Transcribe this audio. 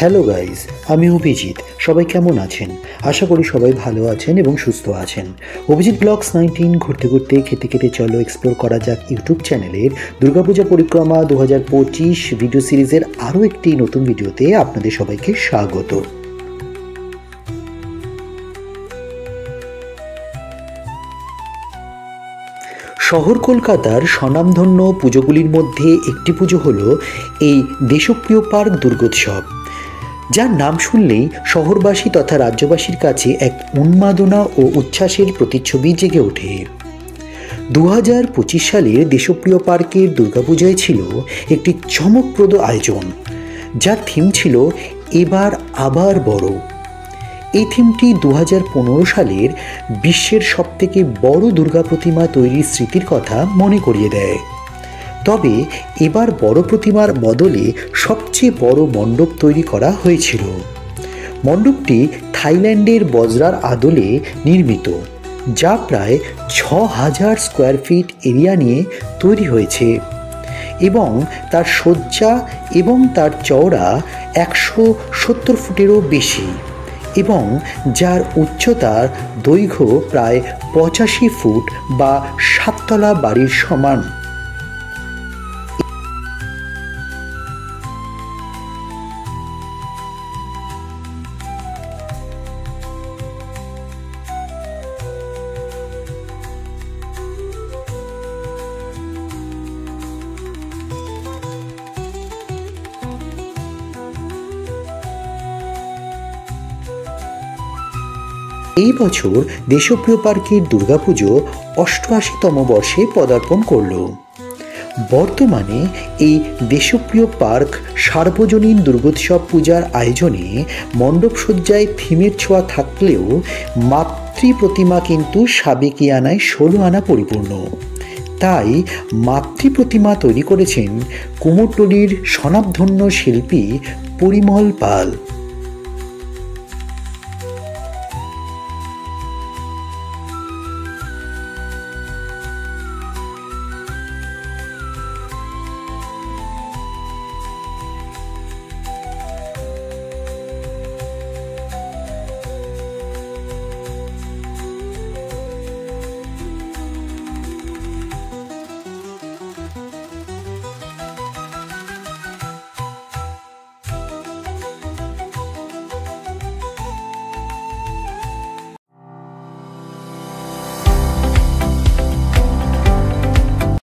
Hello guys, আমি অভিজিৎ। সবাই কেমন আছেন? আশা করি সবাই ভালো আছেন এবং সুস্থ আছেন। অভিজিৎ ব্লগস 19 ঘুরতে ঘুরতে খেতে খেতে চলো এক্সপ্লোর করা যাক ইউটিউব চ্যানেলের দুর্গাপূজা পরিক্রমা 2025 ভিডিও সিরিজের আরও একটি নতুন ভিডিওতে আপনাদের সবাইকে স্বাগত। শহর কলকাতার স্বনামধন্য পুজোগুলির মধ্যে একটি পুজো হলো এই দেশপ্রিয় পার্ক দুর্গোৎসব, যার নাম শুনলেই শহরবাসী তথা রাজ্যবাসীর কাছে এক উন্মাদনা ও উচ্ছ্বাসের প্রতিচ্ছবি জেগে ওঠে। 2025 সালের দেশপ্রিয় পার্কের দুর্গাপূজায় ছিল একটি চমকপ্রদ আয়োজন, যার থিম ছিল এবার আবার বড়। এই থিমটি 2015 সালের বিশ্বের সবথেকে বড় দুর্গা প্রতিমা তৈরির স্মৃতির কথা মনে করিয়ে দেয়। তবে এবার বড় প্রতিমার বদলে সবচেয়ে বড় মণ্ডপ তৈরি করা হয়েছিল। মণ্ডপটি থাইল্যান্ডের বজরার আদলে নির্মিত, যা প্রায় 6000 স্কোয়ার ফিট এরিয়া নিয়ে তৈরি হয়েছে এবং তার সজ্জা এবং তার চওড়া 170 ফুটেরও বেশি এবং যার উচ্চতার দৈর্ঘ্য প্রায় 85 ফুট বা 7 তলা বাড়ির সমান। এই বছর দেশপ্রিয় পার্কের দুর্গাপুজো 88তম বর্ষে পদার্পণ করল। বর্তমানে এই দেশপ্রিয় পার্ক সার্বজনীন দুর্গোৎসব পূজার আয়োজনে মণ্ডপসজ্জায় থিমের ছোঁয়া থাকলেও মাতৃ প্রতিমা কিন্তু সাবেকিয়ানায় 16 আনা পরিপূর্ণ। তাই মাতৃ প্রতিমা তৈরি করেছেন কুমোরটুলির স্বনামধন্য শিল্পী পরিমল পাল।